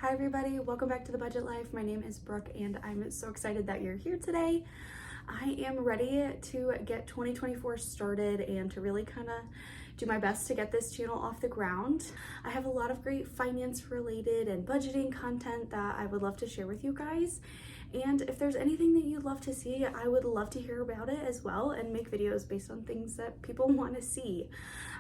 Hi everybody, welcome back to The Budget Life. My name is Brooke and I'm so excited that you're here today. I am ready to get 2024 started and to really kind of do my best to get this channel off the ground. I have a lot of great finance related and budgeting content that I would love to share with you guys. And if there's anything that you'd love to see, I would love to hear about it as well and make videos based on things that people want to see.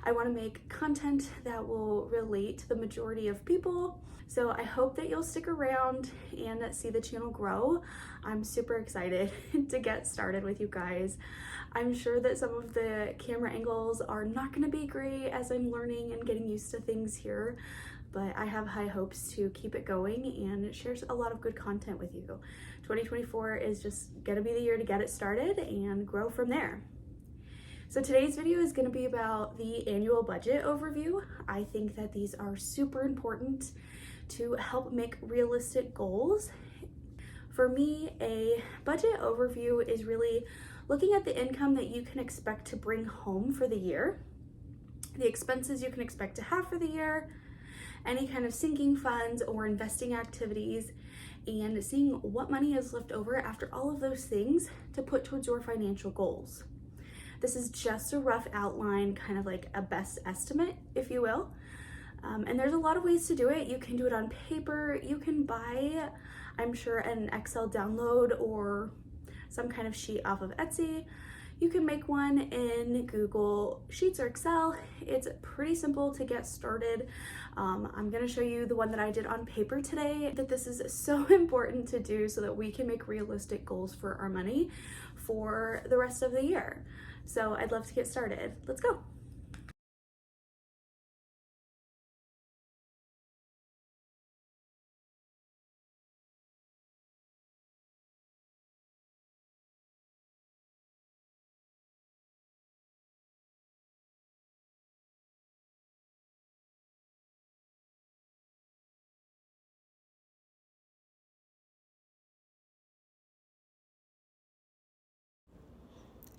I want to make content that will relate to the majority of people. So I hope that you'll stick around and see the channel grow. I'm super excited to get started with you guys. I'm sure that some of the camera angles are not going to be great as I'm learning and getting used to things here, but I have high hopes to keep it going and share a lot of good content with you. 2024 is just gonna be the year to get it started and grow from there. So today's video is gonna be about the annual budget overview. I think that these are super important to help make realistic goals. For me, a budget overview is really looking at the income that you can expect to bring home for the year, the expenses you can expect to have for the year, any kind of sinking funds or investing activities, and seeing what money is left over after all of those things to put towards your financial goals. This is just a rough outline, kind of like a best estimate, if you will. And there's a lot of ways to do it. You can do it on paper. You can buy, I'm sure, an Excel download or some kind of sheet off of Etsy. You can make one in Google Sheets or Excel. It's pretty simple to get started. I'm gonna show you the one that I did on paper today, that this is so important to do so that we can make realistic goals for our money for the rest of the year. So I'd love to get started. Let's go.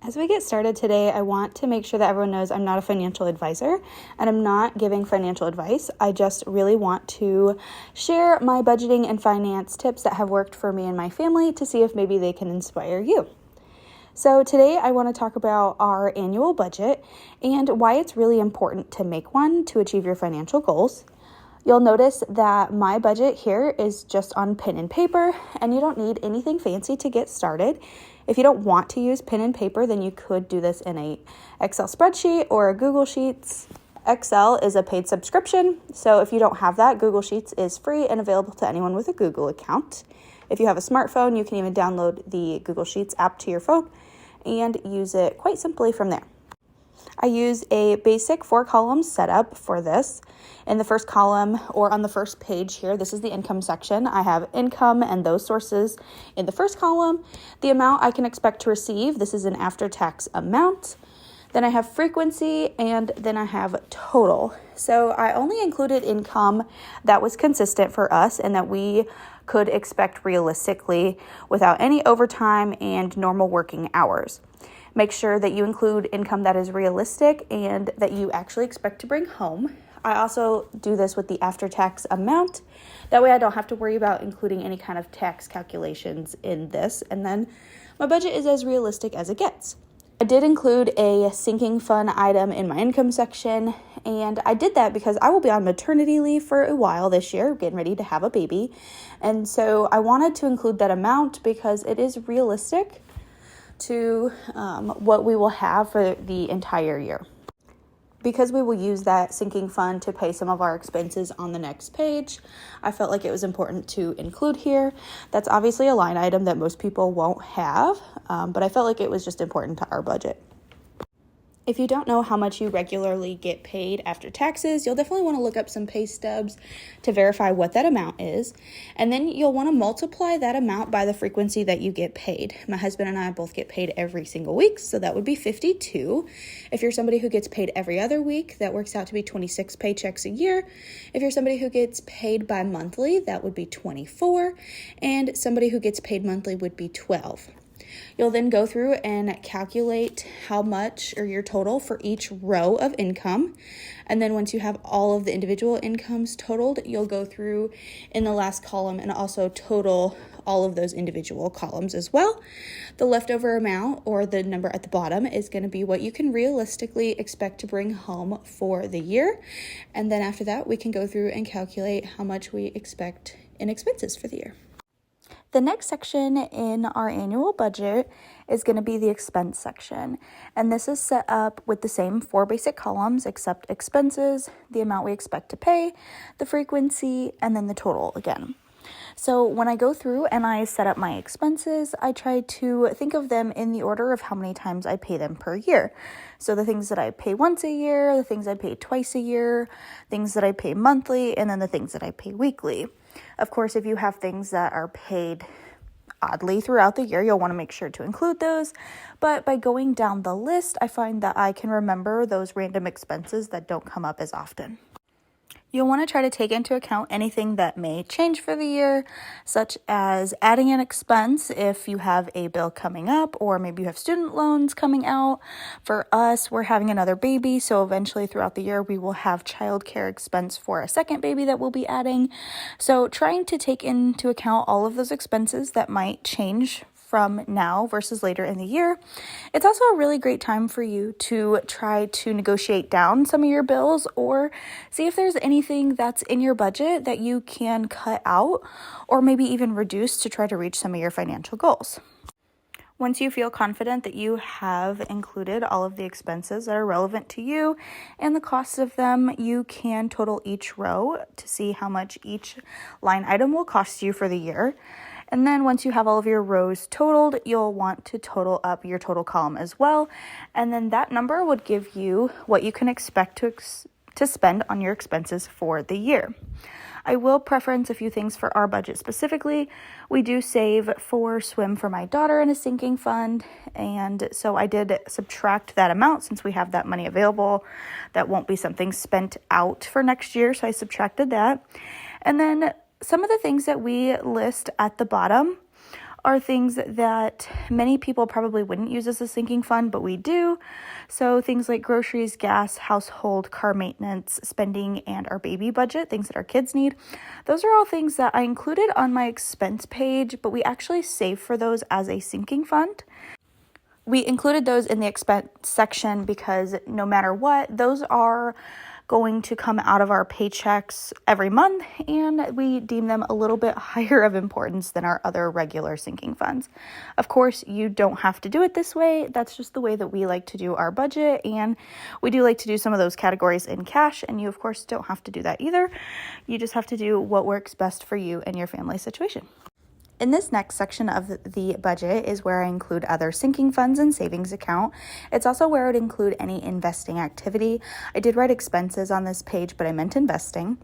As we get started today, I want to make sure that everyone knows I'm not a financial advisor and I'm not giving financial advice. I just really want to share my budgeting and finance tips that have worked for me and my family to see if maybe they can inspire you. So today I want to talk about our annual budget and why it's really important to make one to achieve your financial goals. You'll notice that my budget here is just on pen and paper, and you don't need anything fancy to get started. If you don't want to use pen and paper, then you could do this in a Excel spreadsheet or a Google Sheets. Excel is a paid subscription, so if you don't have that, Google Sheets is free and available to anyone with a Google account. If you have a smartphone, you can even download the Google Sheets app to your phone and use it quite simply from there. I use a basic 4-column setup for this. In the first column or on the first page here, this is the income section. I have income and those sources in the first column. The amount I can expect to receive, this is an after-tax amount. Then I have frequency, and then I have total. So I only included income that was consistent for us and that we could expect realistically without any overtime and normal working hours. Make sure that you include income that is realistic and that you actually expect to bring home. I also do this with the after-tax amount. That way I don't have to worry about including any kind of tax calculations in this. And then my budget is as realistic as it gets. I did include a sinking fund item in my income section, and I did that because I will be on maternity leave for a while this year, getting ready to have a baby. And so I wanted to include that amount because it is realistic to what we will have for the entire year. Because we will use that sinking fund to pay some of our expenses on the next page, I felt like it was important to include here. That's obviously a line item that most people won't have, but I felt like it was just important to our budget. If you don't know how much you regularly get paid after taxes, you'll definitely want to look up some pay stubs to verify what that amount is. And then you'll want to multiply that amount by the frequency that you get paid. My husband and I both get paid every single week, so that would be 52. If you're somebody who gets paid every other week, that works out to be 26 paychecks a year. If you're somebody who gets paid bi-monthly, that would be 24. And somebody who gets paid monthly would be 12. You'll then go through and calculate how much or your total for each row of income. And then once you have all of the individual incomes totaled, you'll go through in the last column and also total all of those individual columns as well. The leftover amount, or the number at the bottom, is going to be what you can realistically expect to bring home for the year. And then after that, we can go through and calculate how much we expect in expenses for the year. The next section in our annual budget is going to be the expense section. And this is set up with the same 4 basic columns except expenses, the amount we expect to pay, the frequency, and then the total again. So when I go through and I set up my expenses, I try to think of them in the order of how many times I pay them per year. So the things that I pay once a year, the things I pay twice a year, things that I pay monthly, and then the things that I pay weekly. Of course, if you have things that are paid oddly throughout the year, you'll want to make sure to include those. But by going down the list, I find that I can remember those random expenses that don't come up as often. You'll want to try to take into account anything that may change for the year, such as adding an expense if you have a bill coming up, or maybe you have student loans coming out. For us, we're having another baby, so eventually throughout the year, we will have childcare expense for a second baby that we'll be adding. So trying to take into account all of those expenses that might change from now versus later in the year. It's also a really great time for you to try to negotiate down some of your bills or see if there's anything that's in your budget that you can cut out or maybe even reduce to try to reach some of your financial goals. Once you feel confident that you have included all of the expenses that are relevant to you and the costs of them, you can total each row to see how much each line item will cost you for the year. And then once you have all of your rows totaled, you'll want to total up your total column as well. And then that number would give you what you can expect to spend on your expenses for the year. I will preference a few things for our budget specifically. We do save for swim for my daughter in a sinking fund. And so I did subtract that amount since we have that money available. That won't be something spent out for next year. So I subtracted that. And then some of the things that we list at the bottom are things that many people probably wouldn't use as a sinking fund, but we do. So things like groceries, gas, household, car maintenance, spending, and our baby budget, things that our kids need. Those are all things that I included on my expense page, but we actually save for those as a sinking fund. We included those in the expense section because no matter what, those are going to come out of our paychecks every month, and we deem them a little bit higher of importance than our other regular sinking funds. Of course, you don't have to do it this way. That's just the way that we like to do our budget, and we do like to do some of those categories in cash, and you, of course, don't have to do that either. You just have to do what works best for you and your family situation. In this next section of the budget is where I include other sinking funds and savings account. It's also where I would include any investing activity. I did write expenses on this page, but I meant investing.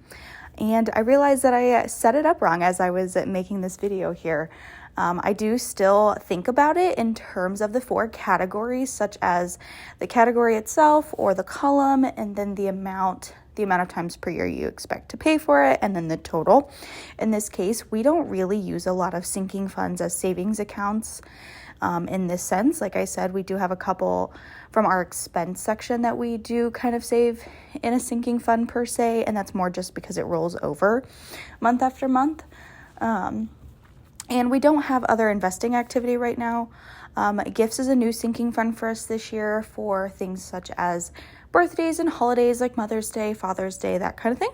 And I realized that I set it up wrong as I was making this video here. I do still think about it in terms of the 4 categories, such as the category itself or the column, and then the amount of times per year you expect to pay for it, and then the total. In this case, we don't really use a lot of sinking funds as savings accounts in this sense. Like I said, we do have a couple from our expense section that we do kind of save in a sinking fund per se, and that's more just because it rolls over month after month. And we don't have other investing activity right now. Gifts is a new sinking fund for us this year for things such as birthdays and holidays like Mother's Day, Father's Day, that kind of thing.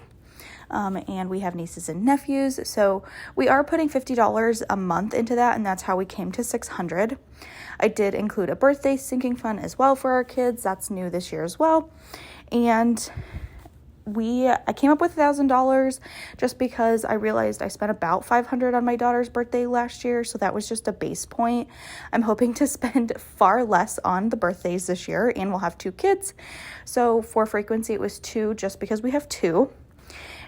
And we have nieces and nephews. So we are putting $50 a month into that, and that's how we came to $600. I did include a birthday sinking fund as well for our kids. That's new this year as well. And I came up with $1,000 just because I realized I spent about $500 on my daughter's birthday last year, so that was just a base point. I'm hoping to spend far less on the birthdays this year, and we'll have 2 kids. So for frequency, it was 2 just because we have 2.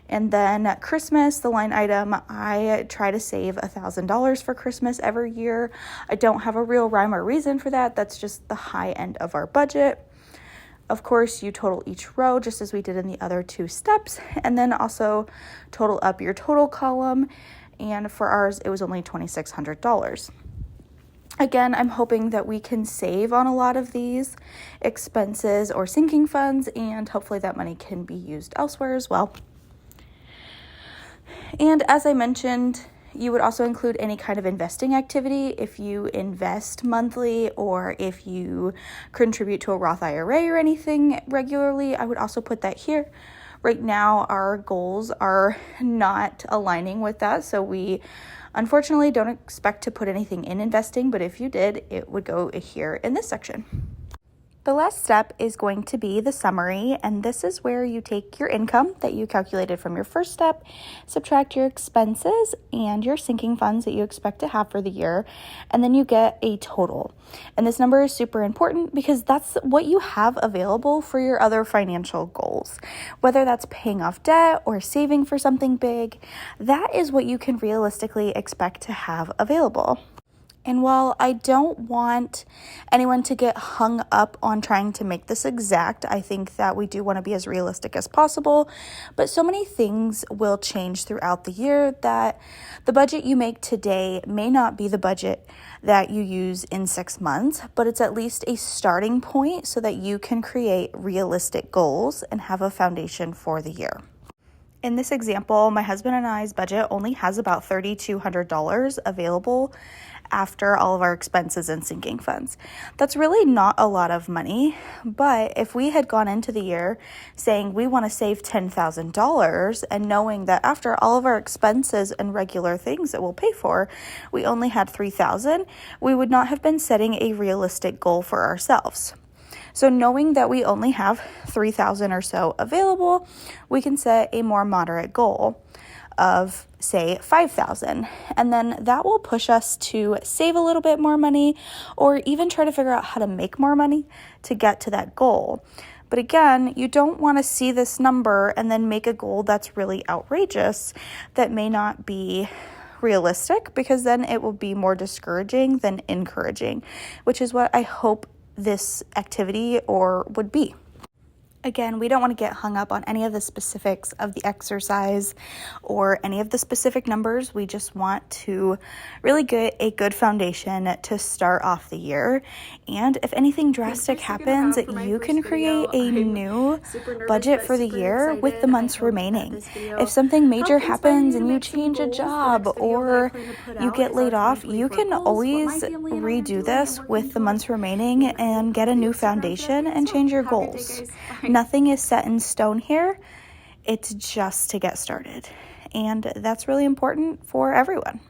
And then Christmas, the line item, I try to save $1,000 for Christmas every year. I don't have a real rhyme or reason for that. That's just the high end of our budget. Of course, you total each row just as we did in the other 2 steps, and then also total up your total column. And for ours, it was only $2,600. Again, I'm hoping that we can save on a lot of these expenses or sinking funds, and hopefully that money can be used elsewhere as well. And as I mentioned, you would also include any kind of investing activity. If you invest monthly or if you contribute to a Roth IRA or anything regularly, I would also put that here. Right now, our goals are not aligning with that, so we unfortunately don't expect to put anything in investing, but if you did, it would go here in this section. The last step is going to be the summary, and this is where you take your income that you calculated from your first step, subtract your expenses and your sinking funds that you expect to have for the year, and then you get a total. And this number is super important because that's what you have available for your other financial goals. Whether that's paying off debt or saving for something big, that is what you can realistically expect to have available. And while I don't want anyone to get hung up on trying to make this exact, I think that we do want to be as realistic as possible. But so many things will change throughout the year that the budget you make today may not be the budget that you use in 6 months, but it's at least a starting point so that you can create realistic goals and have a foundation for the year. In this example, my husband and I's budget only has about $3,200 available after all of our expenses and sinking funds. That's really not a lot of money, but if we had gone into the year saying we want to save $10,000 and knowing that after all of our expenses and regular things that we'll pay for, we only had $3,000, we would not have been setting a realistic goal for ourselves. So knowing that we only have $3,000 or so available, we can set a more moderate goal of, say, $5,000. And then that will push us to save a little bit more money or even try to figure out how to make more money to get to that goal. But again, you don't want to see this number and then make a goal that's really outrageous that may not be realistic, because then it will be more discouraging than encouraging, which is what I hope this activity would be. Again, we don't want to get hung up on any of the specifics of the exercise or any of the specific numbers. We just want to really get a good foundation to start off the year. And if anything drastic happens, you can create a new budget for the year with the months remaining. If something major happens and you change a job or you get laid off, you can always redo this with the months remaining and get a new foundation and change your goals. Nothing is set in stone here. It's just to get started. And that's really important for everyone.